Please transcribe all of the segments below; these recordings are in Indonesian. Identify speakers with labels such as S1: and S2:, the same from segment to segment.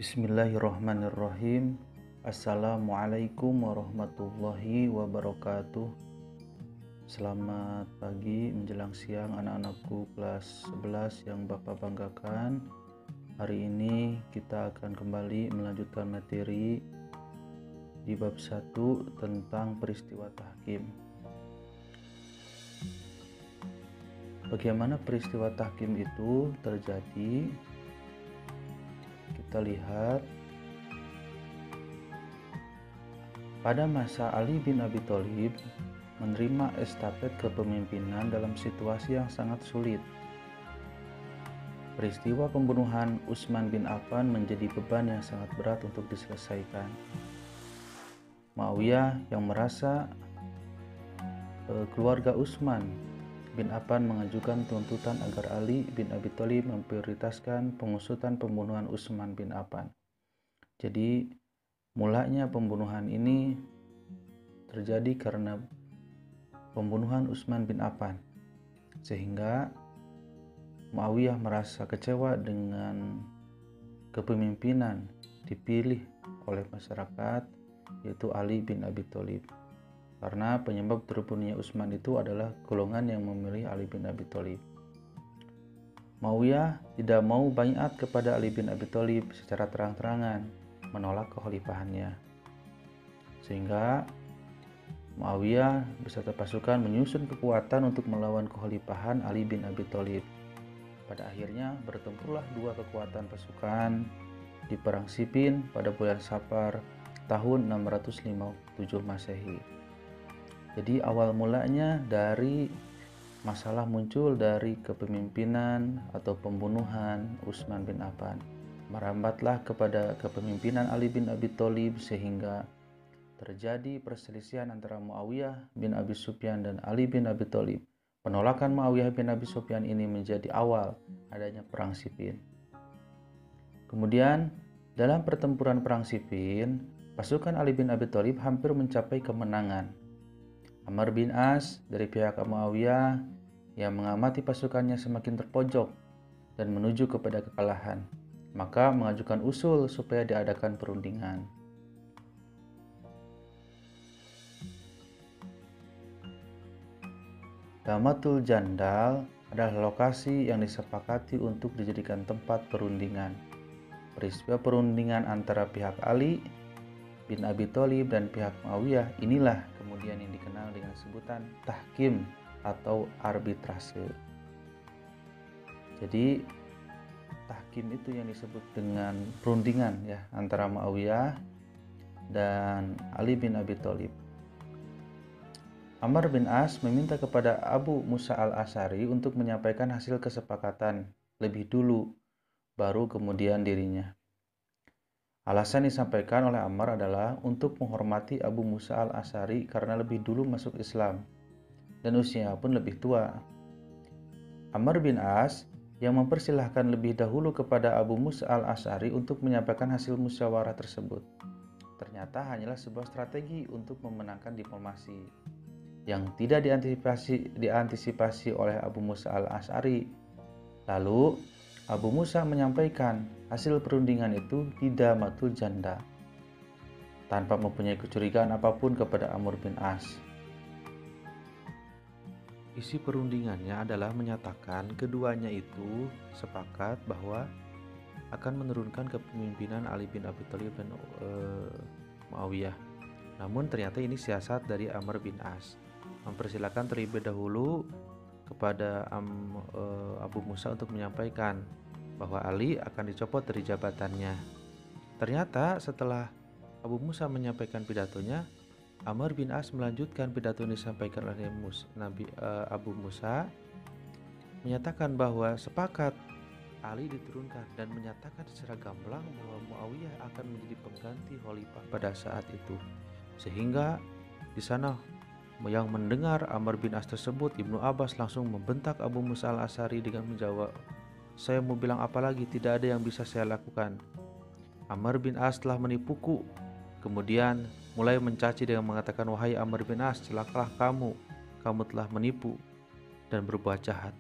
S1: Bismillahirrahmanirrahim. Assalamualaikum warahmatullahi wabarakatuh. Selamat pagi menjelang siang anak-anakku kelas 11 yang Bapak banggakan. Hari ini kita akan kembali melanjutkan materi di bab 1 tentang peristiwa tahkim. Bagaimana peristiwa tahkim itu terjadi? Kita lihat pada masa Ali bin Abi Thalib menerima estafet kepemimpinan dalam situasi yang sangat sulit. Peristiwa pembunuhan Utsman bin Affan menjadi beban yang sangat berat untuk diselesaikan. Muawiyah yang merasa keluarga Utsman bin Affan mengajukan tuntutan agar Ali bin Abi Thalib memprioritaskan pengusutan pembunuhan Utsman bin Affan. Jadi mulanya pembunuhan ini terjadi karena pembunuhan Utsman bin Affan, sehingga Muawiyah merasa kecewa dengan kepemimpinan dipilih oleh masyarakat, yaitu Ali bin Abi Thalib. Karena penyebab terbunuhnya Utsman itu adalah golongan yang memilih Ali bin Abi Thalib. Muawiyah tidak mau baiat kepada Ali bin Abi Thalib secara terang-terangan, menolak kekhalifahannya. Sehingga Muawiyah beserta pasukan menyusun kekuatan untuk melawan kekhalifahan Ali bin Abi Thalib. Pada akhirnya bertempurlah dua kekuatan pasukan di Perang Siffin pada bulan Safar tahun 657 Masehi. Jadi awal mulanya dari masalah muncul dari kepemimpinan atau pembunuhan Utsman bin Affan. Merambatlah kepada kepemimpinan Ali bin Abi Thalib sehingga terjadi perselisihan antara Muawiyah bin Abi Sufyan dan Ali bin Abi Thalib. Penolakan Muawiyah bin Abi Sufyan ini menjadi awal adanya Perang Siffin. Kemudian dalam pertempuran Perang Siffin, pasukan Ali bin Abi Thalib hampir mencapai kemenangan. Amr bin As dari pihak Muawiyah yang mengamati pasukannya semakin terpojok dan menuju kepada kekalahan, maka mengajukan usul supaya diadakan perundingan. Damatul Jandal adalah lokasi yang disepakati untuk dijadikan tempat perundingan. Peristiwa perundingan antara pihak Ali bin Abi Thalib dan pihak Muawiyah inilah kemudian yang dikenal dengan sebutan tahkim atau arbitrase. Jadi tahkim itu yang disebut dengan perundingan ya antara Muawiyah dan Ali bin Abi Thalib. Amr bin As meminta kepada Abu Musa al-Asy'ari untuk menyampaikan hasil kesepakatan lebih dulu, baru kemudian dirinya. Alasan disampaikan oleh Amr adalah untuk menghormati Abu Musa al-Asy'ari karena lebih dulu masuk Islam dan usianya pun lebih tua. Amr bin As yang mempersilahkan lebih dahulu kepada Abu Musa al-Asy'ari untuk menyampaikan hasil musyawarah tersebut. Ternyata hanyalah sebuah strategi untuk memenangkan diplomasi yang tidak diantisipasi oleh Abu Musa al-Asy'ari. Lalu Abu Musa menyampaikan hasil perundingan itu di Damatul Jandal tanpa mempunyai kecurigaan apapun kepada Amr bin As. Isi perundingannya adalah menyatakan keduanya itu sepakat bahwa akan menurunkan kepemimpinan Ali bin Abi Thalib dan Muawiyah. Namun ternyata ini siasat dari Amr bin As, mempersilahkan terlebih dahulu kepada Abu Musa untuk menyampaikan bahwa Ali akan dicopot dari jabatannya. Ternyata setelah Abu Musa menyampaikan pidatonya, Amr bin As melanjutkan pidato yang disampaikan oleh Abu Musa, menyatakan bahwa sepakat Ali diturunkan dan menyatakan secara gamblang bahwa Muawiyah akan menjadi pengganti khalifah pada saat itu. Sehingga di sana yang mendengar Amr bin As tersebut, Ibnu Abbas langsung membentak Abu Musa al-Asy'ari dengan menjawab, "Saya mau bilang apa lagi, tidak ada yang bisa saya lakukan. Amr bin As telah menipuku." Kemudian mulai mencaci dengan mengatakan, "Wahai Amr bin As, celakalah kamu telah menipu dan berbuat jahat."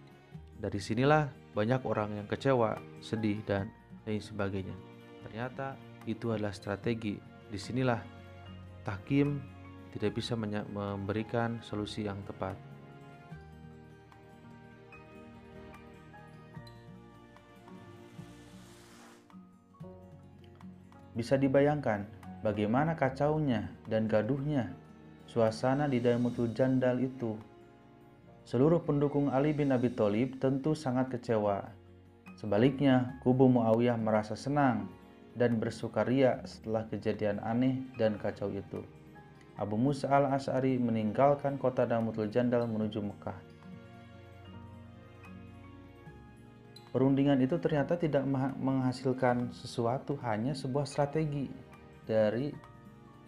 S1: Dari sinilah banyak orang yang kecewa, sedih, dan lain sebagainya. Ternyata itu adalah strategi. Disinilah tahkim tidak bisa memberikan solusi yang tepat. Bisa dibayangkan bagaimana kacaunya dan gaduhnya suasana di Daimutul Jandal itu. Seluruh pendukung Ali bin Abi Thalib tentu sangat kecewa. Sebaliknya, kubu Muawiyah merasa senang dan bersukaria setelah kejadian aneh dan kacau itu. Abu Musa al-Asy'ari meninggalkan kota Daimutul Jandal menuju Mekah. Perundingan itu ternyata tidak menghasilkan sesuatu, hanya sebuah strategi dari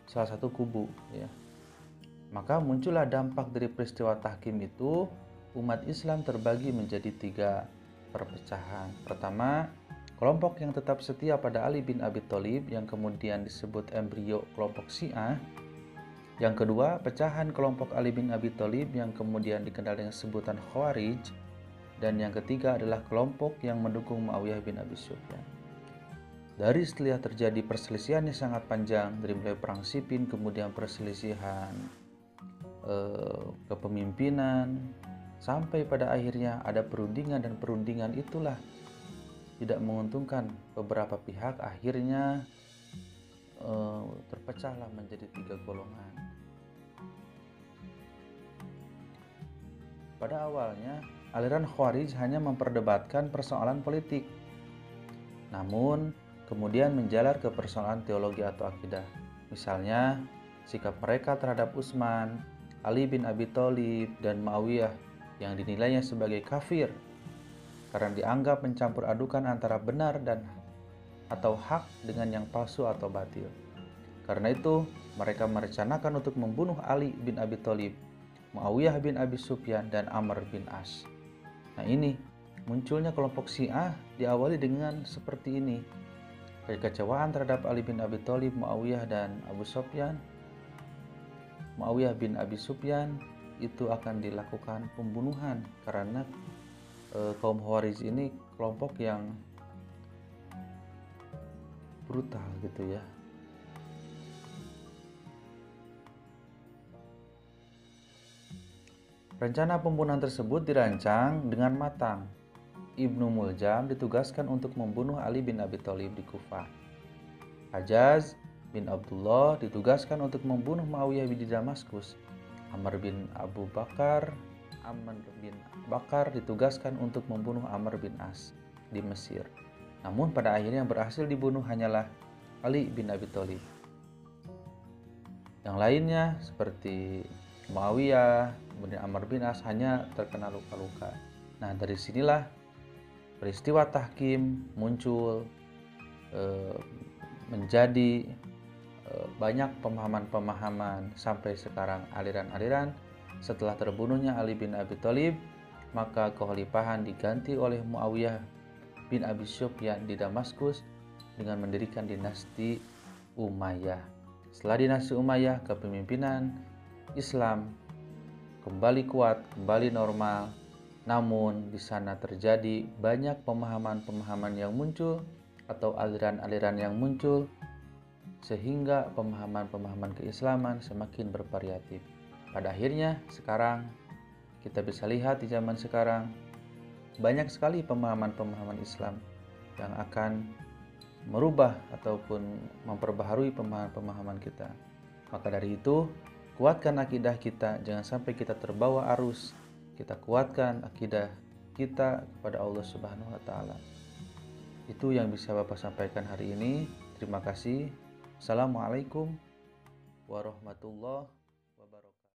S1: salah satu kubu, ya. Maka muncullah dampak dari peristiwa tahkim itu. Umat Islam terbagi menjadi 3 perpecahan. Pertama, kelompok yang tetap setia pada Ali bin Abi Thalib yang kemudian disebut embrio kelompok Syiah. Yang kedua, pecahan kelompok Ali bin Abi Thalib yang kemudian dikenal dengan sebutan Khawarij. Dan yang ketiga adalah kelompok yang mendukung Muawiyah bin Abi Sufyan. Dari setelah terjadi perselisihan yang sangat panjang, dari mulai perang Siffin, kemudian perselisihan kepemimpinan, sampai pada akhirnya ada perundingan, dan perundingan itulah tidak menguntungkan beberapa pihak. Akhirnya terpecahlah menjadi 3 golongan. Pada awalnya, aliran Khawarij hanya memperdebatkan persoalan politik, namun kemudian menjalar ke persoalan teologi atau akidah. Misalnya, sikap mereka terhadap Utsman, Ali bin Abi Thalib, dan Muawiyah yang dinilainya sebagai kafir karena dianggap mencampur adukan antara benar dan atau hak dengan yang palsu atau batil. Karena itu, mereka merencanakan untuk membunuh Ali bin Abi Thalib, Muawiyah bin Abi Sufyan, dan Amr bin As. Nah, ini munculnya kelompok Syiah diawali dengan seperti ini. Kekecewaan terhadap Ali bin Abi Thalib, Muawiyah bin Abi Sufyan itu akan dilakukan pembunuhan karena kaum Khawarij ini kelompok yang brutal gitu ya. Rencana pembunuhan tersebut dirancang dengan matang. Ibnu Muljam ditugaskan untuk membunuh Ali bin Abi Thalib di Kufah. Hajjaj bin Abdullah ditugaskan untuk membunuh Muawiyah di Damaskus. Amr bin Bakar ditugaskan untuk membunuh Amr bin As di Mesir. Namun pada akhirnya yang berhasil dibunuh hanyalah Ali bin Abi Thalib. Yang lainnya seperti Muawiyah, kemudian Amr bin As hanya terkena luka-luka. Nah, dari sinilah peristiwa tahkim muncul, menjadi banyak pemahaman-pemahaman sampai sekarang aliran-aliran. Setelah terbunuhnya Ali bin Abi Thalib, maka kekhalifahan diganti oleh Muawiyah bin Abi Sufyan di Damaskus dengan mendirikan dinasti Umayyah. Setelah dinasti Umayyah, kepemimpinan Islam kembali kuat, kembali normal. Namun di sana terjadi banyak pemahaman-pemahaman yang muncul atau aliran-aliran yang muncul, sehingga pemahaman-pemahaman keislaman semakin bervariatif. Pada akhirnya sekarang kita bisa lihat di zaman sekarang banyak sekali pemahaman-pemahaman Islam yang akan merubah ataupun memperbaharui pemahaman-pemahaman kita. Maka dari itu, kuatkan akidah kita, jangan sampai kita terbawa arus. Kita kuatkan akidah kita kepada Allah Subhanahu wa taala. Itu yang bisa Bapak sampaikan hari ini. Terima kasih. Assalamualaikum warahmatullahi